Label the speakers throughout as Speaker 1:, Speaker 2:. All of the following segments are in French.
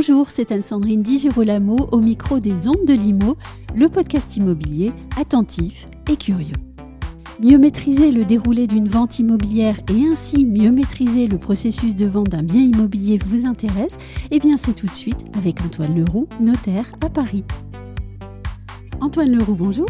Speaker 1: Bonjour, c'est Anne-Sandrine Di Girolamo au micro des Ondes de l'Imo, le podcast immobilier attentif et curieux. Mieux maîtriser le déroulé d'une vente immobilière et ainsi mieux maîtriser le processus de vente d'un bien immobilier vous intéresse? Eh bien c'est tout de suite avec Antoine Leroux, notaire à Paris. Antoine Leroux, bonjour.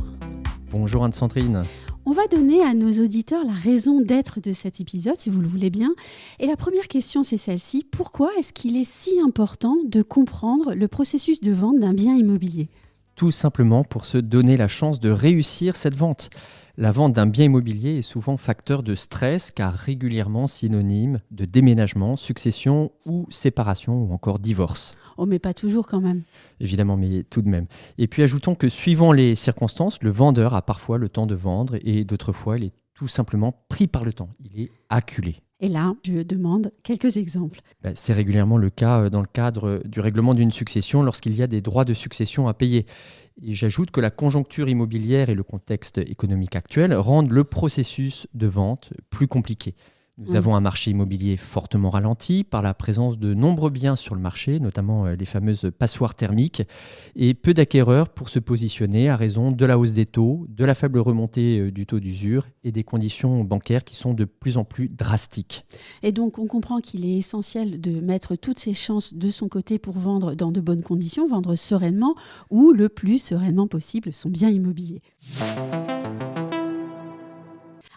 Speaker 2: Bonjour Anne-Sandrine.
Speaker 1: On va donner à nos auditeurs la raison d'être de cet épisode, si vous le voulez bien. Et la première question, c'est celle-ci. Pourquoi est-ce qu'il est si important de comprendre le processus de vente d'un bien immobilier ?
Speaker 2: Tout simplement pour se donner la chance de réussir cette vente. La vente d'un bien immobilier est souvent facteur de stress car régulièrement synonyme de déménagement, succession ou séparation ou encore divorce.
Speaker 1: Oh, mais pas toujours quand même.
Speaker 2: Évidemment, mais tout de même. Et puis ajoutons que suivant les circonstances, le vendeur a parfois le temps de vendre et d'autres fois, il est tout simplement pris par le temps. Il est acculé.
Speaker 1: Et là, je demande quelques exemples.
Speaker 2: C'est régulièrement le cas dans le cadre du règlement d'une succession lorsqu'il y a des droits de succession à payer. Et j'ajoute que la conjoncture immobilière et le contexte économique actuel rendent le processus de vente plus compliqué. Nous avons un marché immobilier fortement ralenti par la présence de nombreux biens sur le marché, notamment les fameuses passoires thermiques, et peu d'acquéreurs pour se positionner à raison de la hausse des taux, de la faible remontée du taux d'usure et des conditions bancaires qui sont de plus en plus drastiques.
Speaker 1: Et donc, on comprend qu'il est essentiel de mettre toutes ses chances de son côté pour vendre dans de bonnes conditions, vendre sereinement ou le plus sereinement possible son bien immobilier.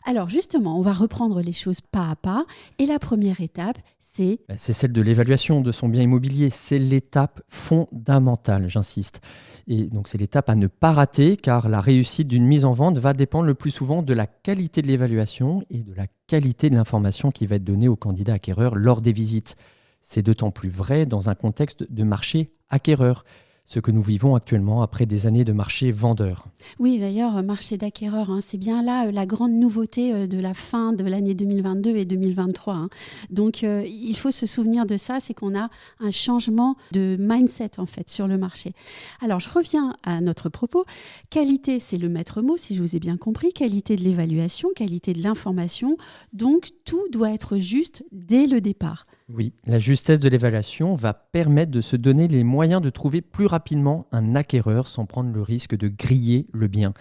Speaker 1: Alors justement, on va reprendre les choses pas à pas. Et la première étape, c'est
Speaker 2: celle de l'évaluation de son bien immobilier. C'est l'étape fondamentale, j'insiste. Et donc c'est l'étape à ne pas rater car la réussite d'une mise en vente va dépendre le plus souvent de la qualité de l'évaluation et de la qualité de l'information qui va être donnée au candidat acquéreur lors des visites. C'est d'autant plus vrai dans un contexte de marché acquéreur. Ce que nous vivons actuellement après des années de marché vendeur.
Speaker 1: Oui, d'ailleurs, marché d'acquéreurs, c'est bien là la grande nouveauté de la fin de l'année 2022 et 2023. Donc, il faut se souvenir de ça, c'est qu'on a un changement de mindset en fait sur le marché. Alors, je reviens à notre propos. Qualité, c'est le maître mot, si je vous ai bien compris. Qualité de l'évaluation, qualité de l'information. Donc, tout doit être juste dès le départ.
Speaker 2: Oui, la justesse de l'évaluation va permettre de se donner les moyens de trouver plus rapidement un acquéreur sans prendre le risque de griller le bien.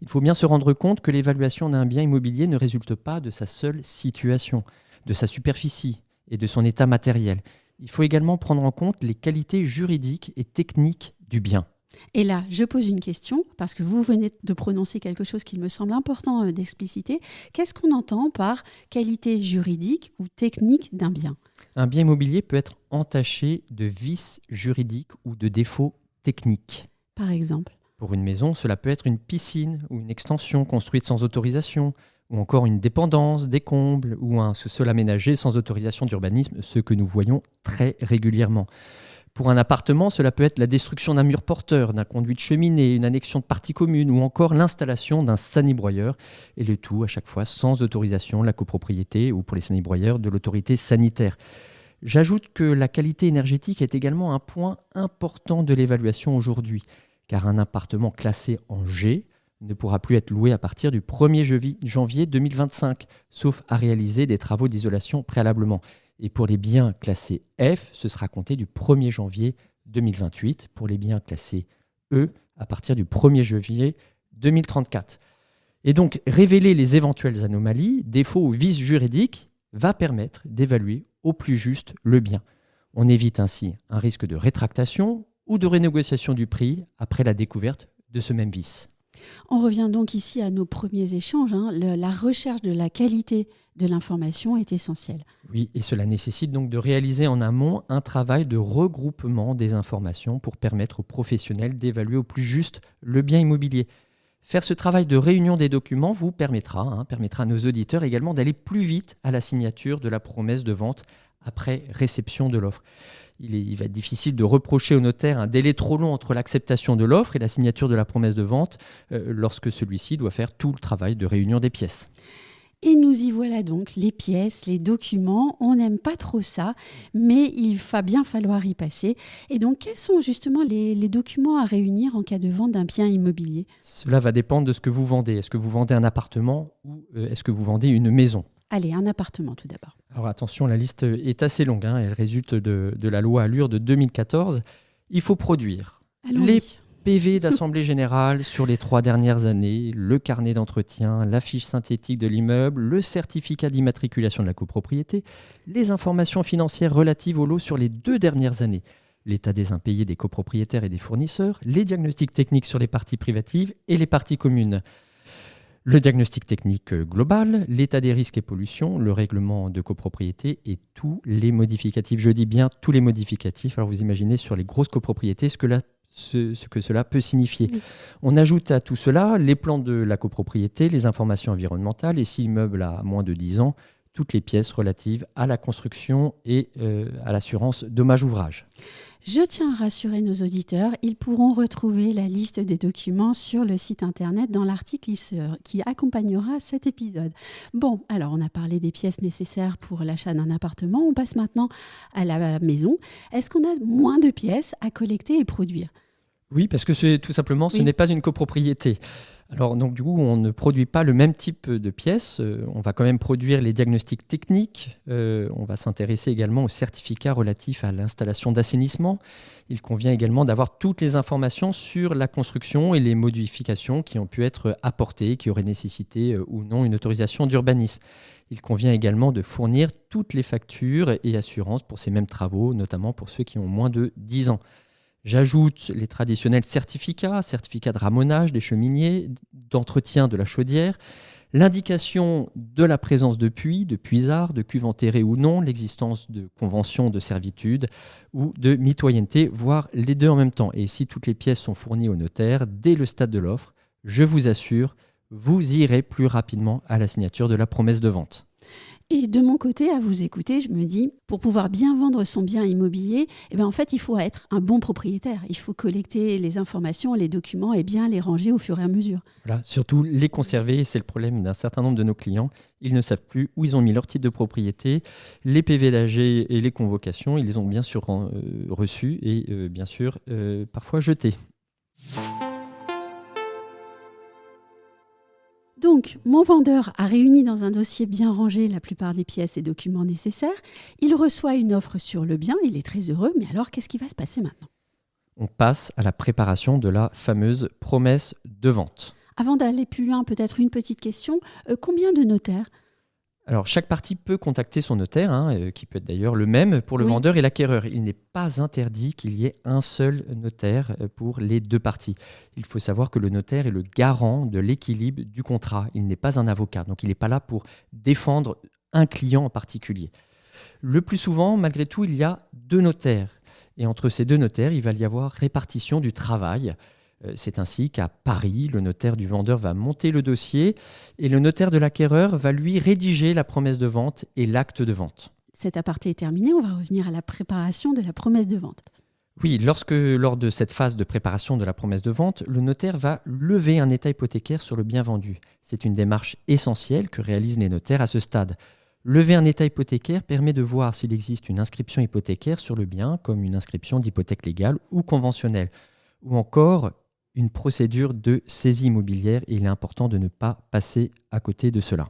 Speaker 2: Il faut bien se rendre compte que l'évaluation d'un bien immobilier ne résulte pas de sa seule situation, de sa superficie et de son état matériel. Il faut également prendre en compte les qualités juridiques et techniques du bien.
Speaker 1: Et là, je pose une question, parce que vous venez de prononcer quelque chose qui me semble important d'expliciter. Qu'est-ce qu'on entend par qualité juridique ou technique d'un bien ?
Speaker 2: Un bien immobilier peut être entaché de vices juridiques ou de défauts techniques.
Speaker 1: Par exemple ?
Speaker 2: Pour une maison, cela peut être une piscine ou une extension construite sans autorisation, ou encore une dépendance, des combles, ou un sous-sol aménagé sans autorisation d'urbanisme, ce que nous voyons très régulièrement. Pour un appartement, cela peut être la destruction d'un mur porteur, d'un conduit de cheminée, une annexion de partie commune ou encore l'installation d'un sanibroyeur. Et le tout, à chaque fois, sans autorisation de la copropriété ou pour les sanibroyeurs de l'autorité sanitaire. J'ajoute que la qualité énergétique est également un point important de l'évaluation aujourd'hui, car un appartement classé en G ne pourra plus être loué à partir du 1er janvier 2025, sauf à réaliser des travaux d'isolation préalablement. Et pour les biens classés F, ce sera compté du 1er janvier 2028. Pour les biens classés E, à partir du 1er janvier 2034. Et donc, révéler les éventuelles anomalies, défauts ou vices juridiques va permettre d'évaluer au plus juste le bien. On évite ainsi un risque de rétractation ou de renégociation du prix après la découverte de ce même vice.
Speaker 1: On revient donc ici à nos premiers échanges. La recherche de la qualité de l'information est essentielle.
Speaker 2: Oui, et cela nécessite donc de réaliser en amont un travail de regroupement des informations pour permettre aux professionnels d'évaluer au plus juste le bien immobilier. Faire ce travail de réunion des documents vous permettra à nos auditeurs également d'aller plus vite à la signature de la promesse de vente après réception de l'offre. Il va être difficile de reprocher au notaire un délai trop long entre l'acceptation de l'offre et la signature de la promesse de vente lorsque celui-ci doit faire tout le travail de réunion des pièces.
Speaker 1: Et nous y voilà donc, les pièces, les documents. On n'aime pas trop ça, mais il va bien falloir y passer. Et donc, quels sont justement les documents à réunir en cas de vente d'un bien immobilier ?
Speaker 2: Cela va dépendre de ce que vous vendez. Est-ce que vous vendez un appartement ou est-ce que vous vendez une maison ?
Speaker 1: Allez, un appartement tout d'abord.
Speaker 2: Alors attention, la liste est assez longue, hein. Elle résulte de la loi Allure de 2014. Il faut produire
Speaker 1: Allons-y.
Speaker 2: les PV d'Assemblée Générale sur les 3 dernières années, le carnet d'entretien, la fiche synthétique de l'immeuble, le certificat d'immatriculation de la copropriété, les informations financières relatives au lot sur les 2 dernières années, l'état des impayés des copropriétaires et des fournisseurs, les diagnostics techniques sur les parties privatives et les parties communes. Le diagnostic technique global, l'état des risques et pollutions, le règlement de copropriété et tous les modificatifs. Je dis bien tous les modificatifs. Alors vous imaginez sur les grosses copropriétés ce que cela peut signifier.
Speaker 1: Oui.
Speaker 2: On ajoute à tout cela les plans de la copropriété, les informations environnementales et si l'immeuble a moins de 10 ans, toutes les pièces relatives à la construction et à l'assurance dommage-ouvrage.
Speaker 1: Je tiens à rassurer nos auditeurs, ils pourront retrouver la liste des documents sur le site internet dans l'article qui accompagnera cet épisode. Bon, alors on a parlé des pièces nécessaires pour l'achat d'un appartement, on passe maintenant à la maison. Est-ce qu'on a moins de pièces à collecter et produire ?
Speaker 2: Oui, parce que tout simplement, ce
Speaker 1: Oui.
Speaker 2: n'est pas une copropriété. Alors, donc, du coup, on ne produit pas le même type de pièces. On va quand même produire les diagnostics techniques. On va s'intéresser également aux certificats relatifs à l'installation d'assainissement. Il convient également d'avoir toutes les informations sur la construction et les modifications qui ont pu être apportées, qui auraient nécessité ou non une autorisation d'urbanisme. Il convient également de fournir toutes les factures et assurances pour ces mêmes travaux, notamment pour ceux qui ont moins de 10 ans. J'ajoute les traditionnels certificats de ramonage des cheminiers, d'entretien de la chaudière, l'indication de la présence de puits, de puisards, de cuves enterrées ou non, l'existence de conventions de servitude ou de mitoyenneté, voire les deux en même temps. Et si toutes les pièces sont fournies au notaire dès le stade de l'offre, je vous assure, vous irez plus rapidement à la signature de la promesse de vente.
Speaker 1: Et de mon côté, à vous écouter, je me dis, pour pouvoir bien vendre son bien immobilier, en fait, il faut être un bon propriétaire. Il faut collecter les informations, les documents et bien les ranger au fur et à mesure.
Speaker 2: Voilà, surtout les conserver, c'est le problème d'un certain nombre de nos clients. Ils ne savent plus où ils ont mis leur titre de propriété, les PV d'AG et les convocations, ils les ont bien sûr reçus et bien sûr parfois jetés.
Speaker 1: Donc, mon vendeur a réuni dans un dossier bien rangé la plupart des pièces et documents nécessaires. Il reçoit une offre sur le bien, il est très heureux. Mais alors, qu'est-ce qui va se passer maintenant ?
Speaker 2: On passe à la préparation de la fameuse promesse de vente.
Speaker 1: Avant d'aller plus loin, peut-être une petite question. Combien de notaires ?
Speaker 2: Alors, chaque partie peut contacter son notaire, qui peut être d'ailleurs le même pour le
Speaker 1: Oui.
Speaker 2: vendeur et l'acquéreur. Il n'est pas interdit qu'il y ait un seul notaire pour les deux parties. Il faut savoir que le notaire est le garant de l'équilibre du contrat. Il n'est pas un avocat, donc il n'est pas là pour défendre un client en particulier. Le plus souvent, malgré tout, il y a 2 notaires. Et entre ces 2 notaires, il va y avoir répartition du travail. C'est ainsi qu'à Paris, le notaire du vendeur va monter le dossier et le notaire de l'acquéreur va lui rédiger la promesse de vente et l'acte de vente.
Speaker 1: Cet aparté est terminé, on va revenir à la préparation de la promesse de vente.
Speaker 2: Oui, lors de cette phase de préparation de la promesse de vente, le notaire va lever un état hypothécaire sur le bien vendu. C'est une démarche essentielle que réalisent les notaires à ce stade. Lever un état hypothécaire permet de voir s'il existe une inscription hypothécaire sur le bien, comme une inscription d'hypothèque légale ou conventionnelle, ou encore une procédure de saisie immobilière, et il est important de ne pas passer à côté de cela.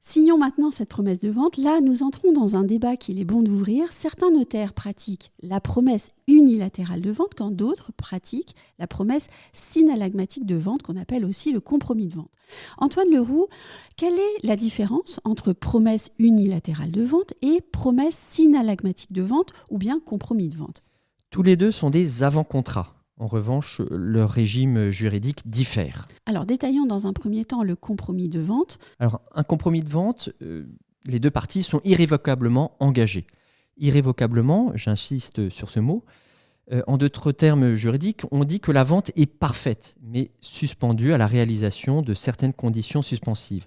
Speaker 1: Signons maintenant cette promesse de vente. Là, nous entrons dans un débat qu'il est bon d'ouvrir. Certains notaires pratiquent la promesse unilatérale de vente, quand d'autres pratiquent la promesse synallagmatique de vente, qu'on appelle aussi le compromis de vente. Antoine Leroux, quelle est la différence entre promesse unilatérale de vente et promesse synallagmatique de vente ou bien compromis de vente ?
Speaker 2: Tous les deux sont des avant-contrats. En revanche, leur régime juridique diffère.
Speaker 1: Alors, détaillons dans un premier temps le compromis de vente.
Speaker 2: Alors, un compromis de vente, les deux parties sont irrévocablement engagées. Irrévocablement, j'insiste sur ce mot, en d'autres termes juridiques, on dit que la vente est parfaite, mais suspendue à la réalisation de certaines conditions suspensives.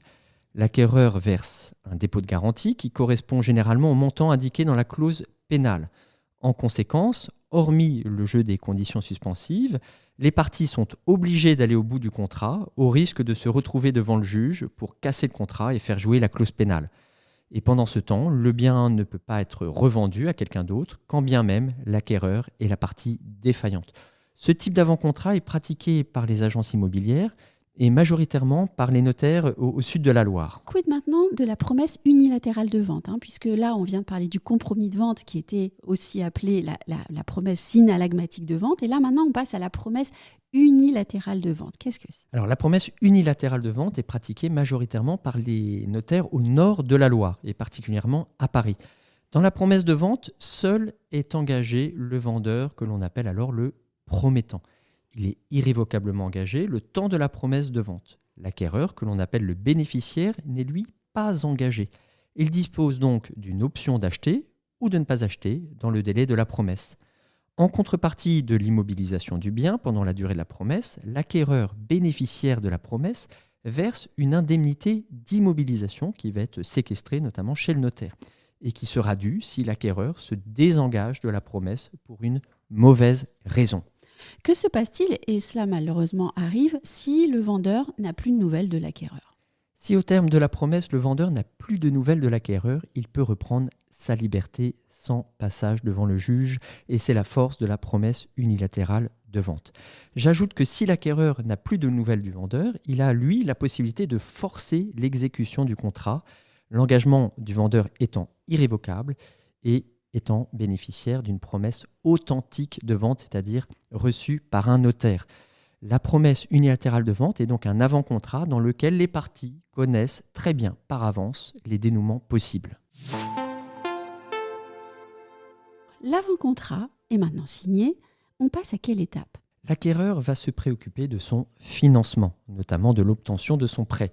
Speaker 2: L'acquéreur verse un dépôt de garantie qui correspond généralement au montant indiqué dans la clause pénale. En conséquence, hormis le jeu des conditions suspensives, les parties sont obligées d'aller au bout du contrat au risque de se retrouver devant le juge pour casser le contrat et faire jouer la clause pénale. Et pendant ce temps, le bien ne peut pas être revendu à quelqu'un d'autre, quand bien même l'acquéreur est la partie défaillante. Ce type d'avant-contrat est pratiqué par les agences immobilières, et majoritairement par les notaires au sud de la Loire.
Speaker 1: Quid maintenant de la promesse unilatérale de vente, puisque là, on vient de parler du compromis de vente qui était aussi appelé la promesse synalagmatique de vente. Et là, maintenant, on passe à la promesse unilatérale de vente. Qu'est-ce que c'est ?
Speaker 2: Alors, la promesse unilatérale de vente est pratiquée majoritairement par les notaires au nord de la Loire, et particulièrement à Paris. Dans la promesse de vente, seul est engagé le vendeur que l'on appelle alors le promettant. Il est irrévocablement engagé le temps de la promesse de vente. L'acquéreur, que l'on appelle le bénéficiaire, n'est lui pas engagé. Il dispose donc d'une option d'acheter ou de ne pas acheter dans le délai de la promesse. En contrepartie de l'immobilisation du bien pendant la durée de la promesse, l'acquéreur bénéficiaire de la promesse verse une indemnité d'immobilisation qui va être séquestrée notamment chez le notaire et qui sera due si l'acquéreur se désengage de la promesse pour une mauvaise raison.
Speaker 1: Que se passe-t-il, et cela malheureusement arrive, si le vendeur n'a plus de nouvelles de l'acquéreur ?
Speaker 2: Si au terme de la promesse, le vendeur n'a plus de nouvelles de l'acquéreur, il peut reprendre sa liberté sans passage devant le juge, et c'est la force de la promesse unilatérale de vente. J'ajoute que si l'acquéreur n'a plus de nouvelles du vendeur, il a, lui, la possibilité de forcer l'exécution du contrat, l'engagement du vendeur étant irrévocable et étant bénéficiaire d'une promesse authentique de vente, c'est-à-dire reçue par un notaire. La promesse unilatérale de vente est donc un avant-contrat dans lequel les parties connaissent très bien par avance les dénouements possibles.
Speaker 1: L'avant-contrat est maintenant signé. On passe à quelle étape ?
Speaker 2: L'acquéreur va se préoccuper de son financement, notamment de l'obtention de son prêt.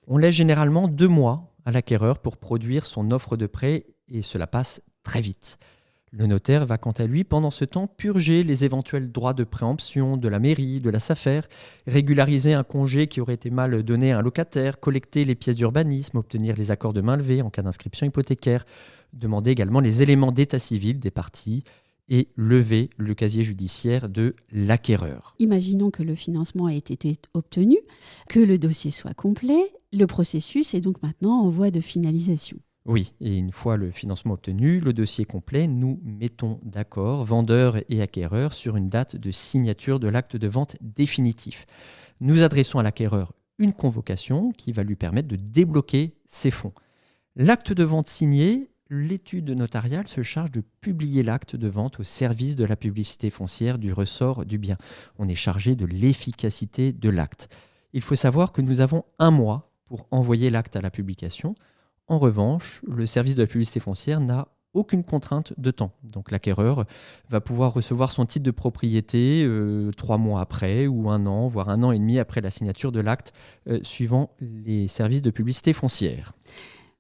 Speaker 2: On laisse généralement 2 mois à l'acquéreur pour produire son offre de prêt et cela passe très vite. Le notaire va quant à lui, pendant ce temps, purger les éventuels droits de préemption de la mairie, de la SAFER, régulariser un congé qui aurait été mal donné à un locataire, collecter les pièces d'urbanisme, obtenir les accords de mainlevée en cas d'inscription hypothécaire, demander également les éléments d'état civil des parties et lever le casier judiciaire de l'acquéreur.
Speaker 1: Imaginons que le financement ait été obtenu, que le dossier soit complet. Le processus est donc maintenant en voie de finalisation.
Speaker 2: Oui, et une fois le financement obtenu, le dossier complet, nous mettons d'accord, vendeur et acquéreur, sur une date de signature de l'acte de vente définitif. Nous adressons à l'acquéreur une convocation qui va lui permettre de débloquer ses fonds. L'acte de vente signé, l'étude notariale se charge de publier l'acte de vente au service de la publicité foncière du ressort du bien. On est chargé de l'efficacité de l'acte. Il faut savoir que nous avons 1 mois pour envoyer l'acte à la publication. En revanche, le service de la publicité foncière n'a aucune contrainte de temps. Donc l'acquéreur va pouvoir recevoir son titre de propriété 3 mois après, ou 1 an, voire 1 an et demi après la signature de l'acte, suivant les services de publicité foncière.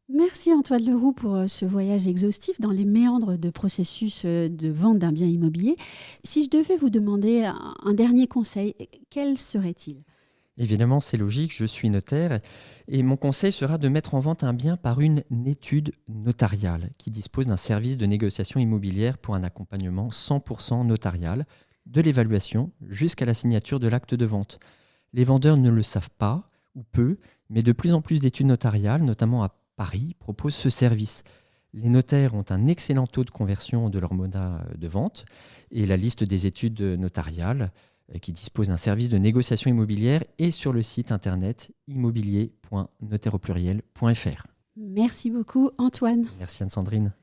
Speaker 1: Merci Antoine Leroux pour ce voyage exhaustif dans les méandres de processus de vente d'un bien immobilier. Si je devais vous demander un dernier conseil, quel serait-il ?
Speaker 2: Évidemment, c'est logique, je suis notaire et mon conseil sera de mettre en vente un bien par une étude notariale qui dispose d'un service de négociation immobilière pour un accompagnement 100% notarial, de l'évaluation jusqu'à la signature de l'acte de vente. Les vendeurs ne le savent pas ou peu, mais de plus en plus d'études notariales, notamment à Paris, proposent ce service. Les notaires ont un excellent taux de conversion de leur mandat de vente et la liste des études notariales qui dispose d'un service de négociation immobilière est sur le site internet immobilier.notaire.fr.
Speaker 1: Merci beaucoup Antoine.
Speaker 2: Merci Anne-Sandrine.